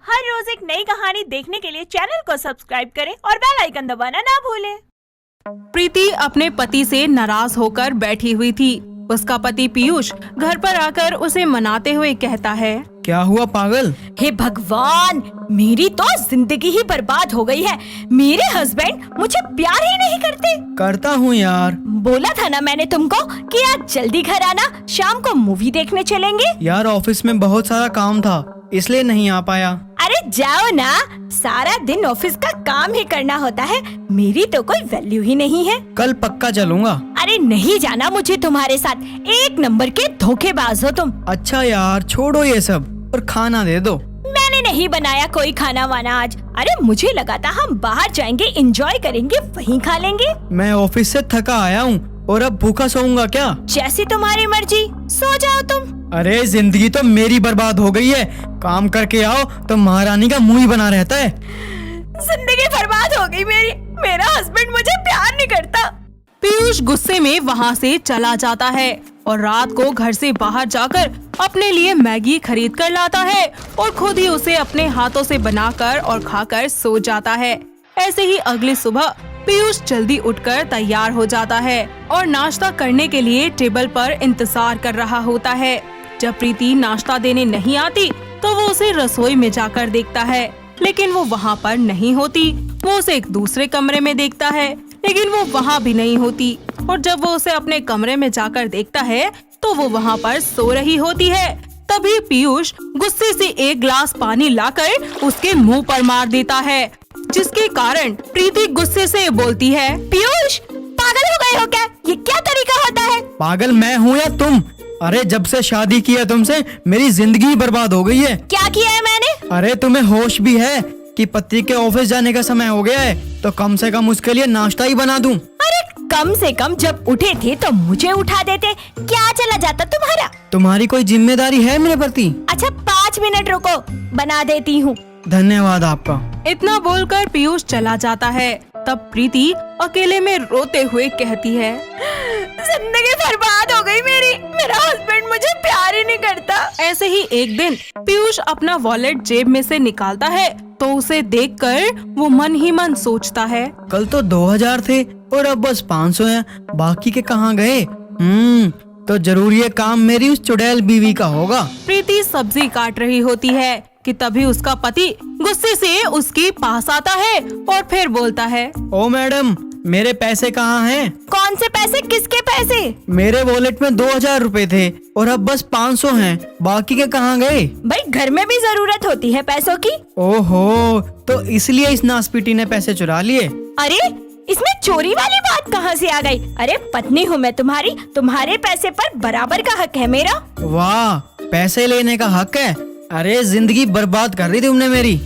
हर रोज एक नई कहानी देखने के लिए चैनल को सब्सक्राइब करें और बेल आइकन दबाना ना भूलें। प्रीति अपने पति से नाराज होकर बैठी हुई थी। उसका पति पीयूष घर पर आकर उसे मनाते हुए कहता है, क्या हुआ पागल? हे भगवान, मेरी तो जिंदगी ही बर्बाद हो गई है। मेरे हस्बैंड मुझे प्यार ही नहीं करते। करता हूँ यार। बोला था ना मैंने तुमको कि आज जल्दी घर आना, शाम को मूवी देखने चलेंगे। यार ऑफिस में बहुत सारा काम था इसलिए नहीं आ पाया। अरे जाओ ना, सारा दिन ऑफिस का काम ही करना होता है। मेरी तो कोई वैल्यू ही नहीं है। कल पक्का चलूंगा। अरे नहीं जाना मुझे तुम्हारे साथ, एक नंबर के धोखेबाज हो तुम। अच्छा यार छोड़ो ये सब और खाना दे दो। मैंने नहीं बनाया कोई खाना वाना आज। अरे मुझे लगा था हम बाहर जाएंगे, एंजॉय करेंगे, वहीं खा लेंगे। मैं ऑफिस से थका आया हूँ और अब भूखा सोऊंगा क्या? जैसी तुम्हारी मर्जी, सो जाओ तुम। अरे जिंदगी तो मेरी बर्बाद हो गई है। काम करके आओ तो महारानी का मुंह ही बना रहता है। जिंदगी बर्बाद हो गई मेरी। मेरा हस्बैंड मुझे प्यार नहीं करता। पीयूष गुस्से में वहाँ से चला जाता है और रात को घर से बाहर जाकर अपने लिए मैगी खरीद कर लाता है और खुद ही उसे अपने हाथों से बनाकर और खाकर सो जाता है। ऐसे ही अगली सुबह पीयूष जल्दी उठकर तैयार हो जाता है और नाश्ता करने के लिए टेबल पर इंतजार कर रहा होता है। जब प्रीति नाश्ता देने नहीं आती तो वो उसे रसोई में जाकर देखता है, लेकिन वो वहाँ पर नहीं होती। वो उसे एक दूसरे कमरे में देखता है, लेकिन वो वहाँ भी नहीं होती। और जब वो उसे अपने कमरे में जाकर देखता है तो वो वहाँ पर सो रही होती है। तभी पीयूष गुस्से से एक गिलास पानी लाकर उसके मुंह पर मार देता है, जिसके कारण प्रीति गुस्से से बोलती है, पीयूष पागल हो गए हो क्या? ये क्या तरीका होता है? पागल मैं हूँ या तुम? अरे जब से शादी की है तुमसे मेरी जिंदगी बर्बाद हो गई है। क्या किया है मैंने? अरे तुम्हें होश भी है कि पति के ऑफिस जाने का समय हो गया है, तो कम से कम उसके लिए नाश्ता ही बना दूं। अरे कम से कम जब उठे थे तो मुझे उठा देते। क्या चला जाता तुम्हारा? तुम्हारी कोई जिम्मेदारी है मेरे प्रति? अच्छा 5 मिनट रुको, बना देती हूँ। धन्यवाद आपका। इतना बोलकर पीयूष चला जाता है। तब प्रीति अकेले में रोते हुए कहती है, जिंदगी बर्बाद हो गई मेरी। मेरा हस्बैंड मुझे प्यार ही नहीं करता। ऐसे ही एक दिन पीयूष अपना वॉलेट जेब में से निकालता है तो उसे देखकर वो मन ही मन सोचता है, कल तो 2000 थे और अब बस 500 हैं। बाकी के कहाँ गए? तो जरूर ये काम मेरी उस चुड़ैल बीवी का होगा। प्रीति सब्जी काट रही होती है कि तभी उसका पति गुस्से से उसके पास आता है और फिर बोलता है, ओ मैडम मेरे पैसे कहाँ हैं? कौन से पैसे? किसके पैसे? मेरे वॉलेट में 2000 रुपए थे और अब बस 500 हैं। बाकी के कहाँ गए? भाई घर में भी जरूरत होती है पैसों की। ओहो, तो इसलिए इस नासपीटी ने पैसे चुरा लिए। अरे इसमें चोरी वाली बात कहाँ से आ गई? अरे पत्नी हूँ मैं तुम्हारी, तुम्हारे पैसे पर बराबर का हक है मेरा। वाह, पैसे लेने का हक है? अरे जिंदगी बर्बाद कर दी तुमने मेरी।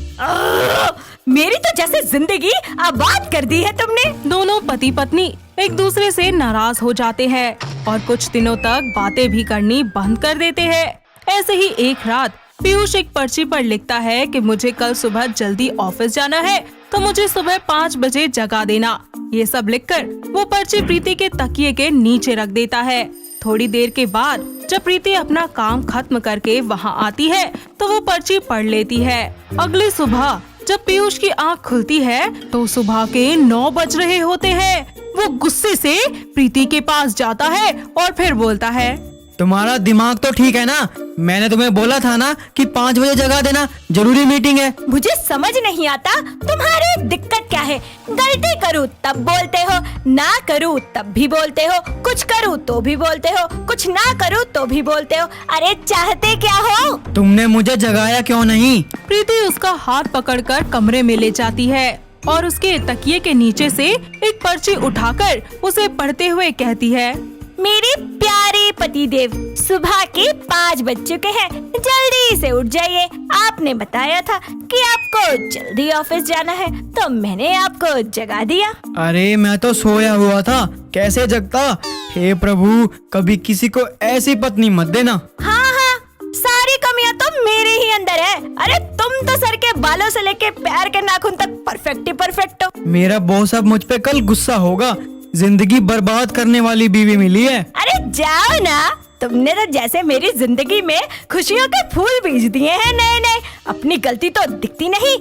मेरी तो जैसे जिंदगी आबाद कर दी है तुमने। दोनों पति पत्नी एक दूसरे से नाराज हो जाते हैं और कुछ दिनों तक बातें भी करनी बंद कर देते हैं। ऐसे ही एक रात पीयूष एक पर्ची पर लिखता है कि मुझे कल सुबह जल्दी ऑफिस जाना है, तो मुझे सुबह 5 बजे जगा देना। ये सब लिखकर वो पर्ची प्रीति के तकिए के नीचे रख देता है। थोड़ी देर के बाद जब प्रीति अपना काम खत्म करके वहाँ आती है तो वो पर्ची पढ़ लेती है। अगली सुबह जब पीयूष की आँख खुलती है तो सुबह के 9 बज रहे होते हैं। वो गुस्से से प्रीति के पास जाता है और फिर बोलता है, तुम्हारा दिमाग तो ठीक है ना? मैंने तुम्हें बोला था ना कि 5 बजे जगा देना, जरूरी मीटिंग है। मुझे समझ नहीं आता तुम्हारी दिक्कत क्या है। गलती करूँ तब बोलते हो, ना करूँ तब भी बोलते हो, कुछ करूँ तो भी बोलते हो, कुछ ना करूँ तो भी बोलते हो। अरे चाहते क्या हो? तुमने मुझे जगाया क्यों नहीं? प्रीति उसका हाथ पकड़कर कमरे में ले जाती है और उसके तकिए के नीचे से एक पर्ची उठाकर उसे पढ़ते हुए कहती है, मेरे प्यारे पतिदेव, सुबह के 5 बज चुके हैं, जल्दी से उठ जाइए। आपने बताया था कि आपको जल्दी ऑफिस जाना है, तो मैंने आपको जगा दिया। अरे मैं तो सोया हुआ था, कैसे जगता? हे प्रभु, कभी किसी को ऐसी पत्नी मत देना। हाँ, सारी कमियां तो मेरे ही अंदर है। अरे तुम तो सर के बालों से लेके पैर के नाखून तक परफेक्ट ही परफेक्ट हो। मेरा बॉस अब मुझ पे कल गुस्सा होगा। जिंदगी बर्बाद करने वाली बीवी मिली है। अरे जाओ ना, तुमने तो जैसे मेरी जिंदगी में खुशियों के फूल बीज दिए हैं नए नए। अपनी गलती तो दिखती नहीं।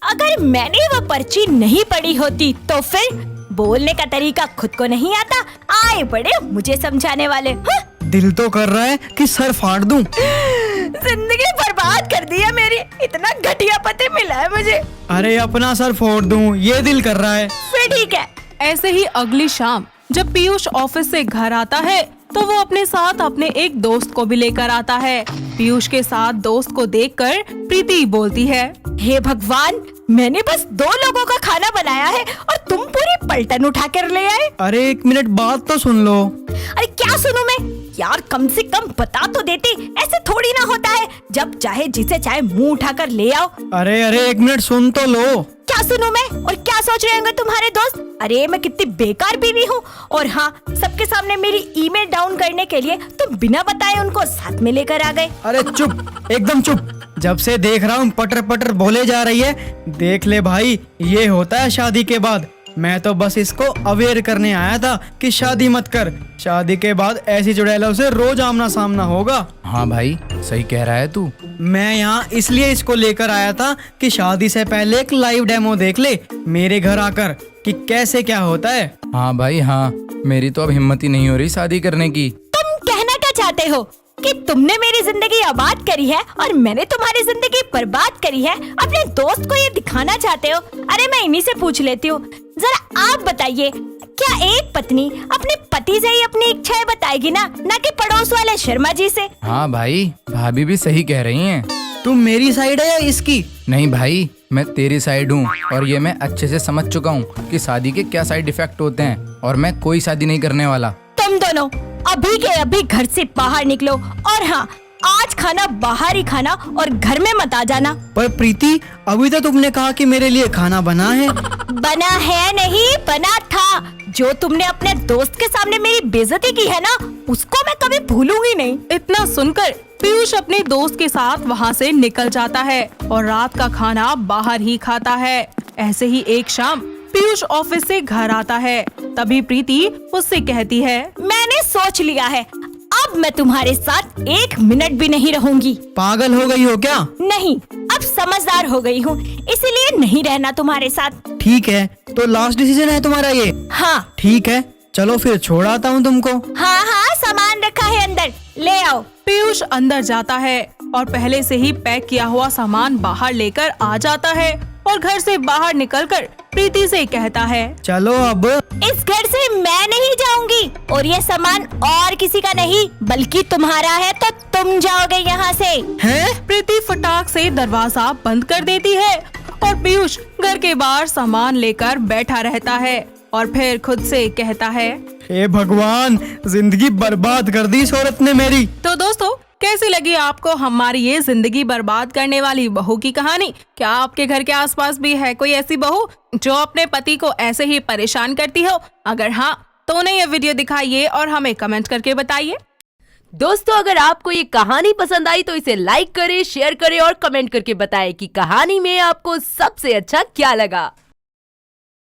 अगर मैंने वो पर्ची नहीं पढ़ी होती तो फिर बोलने का तरीका खुद को नहीं आता, आए बड़े मुझे समझाने वाले। दिल तो कर रहा है कि सर फाड़ दूं। जिंदगी बर्बाद कर दी है मेरी, इतना घटिया पति मिला है मुझे। अरे अपना सर फोड़ दूं, ये दिल कर रहा है। फिर ठीक है। ऐसे ही अगली शाम जब पीयूष ऑफिस से घर आता है तो वो अपने साथ अपने एक दोस्त को भी लेकर आता है। पीयूष के साथ दोस्त को देखकर प्रीति बोलती है, हे भगवान, मैंने बस 2 लोगों का खाना बनाया है और तुम पूरी पलटन उठा कर ले आए। अरे 1 मिनट बात तो सुन लो। अरे क्या सुनूं मैं यार, कम से कम बता तो देती। ऐसे थोड़ी ना होता है, जब चाहे जिसे चाहे मुंह उठाकर ले आओ। अरे 1 मिनट सुन तो लो। क्या सुनूं मैं, और क्या सोच रहे होंगे तुम्हारे दोस्त? अरे मैं कितनी बेकार बीवी हूँ। और हाँ, सबके सामने मेरी ईमेल डाउन करने के लिए तुम बिना बताए उनको साथ में लेकर आ गए। अरे चुप, एकदम चुप। जब से देख रहा हूँ पटर पटर बोले जा रही है। देख ले भाई, ये होता है शादी के बाद। मैं तो बस इसको अवेयर करने आया था कि शादी मत कर। शादी के बाद ऐसी चुड़ैलों से रोज आमना सामना होगा। हाँ भाई, सही कह रहा है तू। मैं यहाँ इसलिए इसको लेकर आया था कि शादी से पहले एक लाइव डेमो देख ले मेरे घर आकर कि कैसे क्या होता है। हाँ भाई हाँ, मेरी तो अब हिम्मत ही नहीं हो रही शादी करने की। तुम कहना क्या चाहते हो कि तुमने मेरी जिंदगी आबाद करी है और मैंने तुम्हारी जिंदगी बर्बाद करी है? अपने दोस्त को ये दिखाना चाहते हो? अरे मैं इन्हीं से पूछ लेती हूँ, जरा आप बताइए, क्या एक पत्नी अपने पति से ही अपनी इच्छाएं बताएगी ना कि पड़ोस वाले शर्मा जी से? हाँ भाई, भाभी भी सही कह रही हैं। तुम मेरी साइड है या इसकी? नहीं भाई, मैं तेरी साइड हूँ और ये मैं अच्छे से समझ चुका हूँ कि शादी के क्या साइड इफेक्ट होते हैं, और मैं कोई शादी नहीं करने वाला। तुम दोनों अभी के अभी घर से बाहर निकलो, और हाँ, आज खाना बाहर ही खाना और घर में मत आ जाना। पर प्रीति, अभी तो तुमने कहा कि मेरे लिए खाना बना है। बना है नहीं, बना था। जो तुमने अपने दोस्त के सामने मेरी बेइज्जती की है ना, उसको मैं कभी भूलूंगी नहीं। इतना सुनकर पीयूष अपने दोस्त के साथ वहाँ से निकल जाता है और रात का खाना बाहर ही खाता है। ऐसे ही एक शाम पीयूष ऑफिस से घर आता है। तभी प्रीति उससे कहती है, मैंने सोच लिया है, अब मैं तुम्हारे साथ 1 मिनट भी नहीं रहूंगी। पागल हो गई हो क्या? नहीं, अब समझदार हो गई हूँ, इसलिए नहीं रहना तुम्हारे साथ। ठीक है, तो लास्ट डिसीजन है तुम्हारा ये? हाँ ठीक है, चलो फिर छोड़ आता हूँ तुमको। हाँ हाँ, सामान रखा है अंदर, ले आओ। पीयूष अंदर जाता है और पहले से ही पैक किया हुआ सामान बाहर लेकर आ जाता है और घर से बाहर निकलकर प्रीति से कहता है, चलो अब। इस घर से मैं नहीं जाऊंगी, और ये सामान और किसी का नहीं बल्कि तुम्हारा है, तो तुम जाओगे यहाँ से। हैं? प्रीति फटाक से दरवाजा बंद कर देती है और पीयूष घर के बाहर सामान लेकर बैठा रहता है और फिर खुद से कहता है, हे भगवान, जिंदगी बर्बाद कर दी इस औरत ने मेरी। तो दोस्तों, कैसी लगी आपको हमारी ये जिंदगी बर्बाद करने वाली बहू की कहानी? क्या आपके घर के आसपास भी है कोई ऐसी बहू जो अपने पति को ऐसे ही परेशान करती हो? अगर हाँ, तो उन्हें ये वीडियो दिखाइए और हमें कमेंट करके बताइए। दोस्तों, अगर आपको ये कहानी पसंद आई तो इसे लाइक करें, शेयर करें और कमेंट करके बताएं कि कहानी में आपको सबसे अच्छा क्या लगा।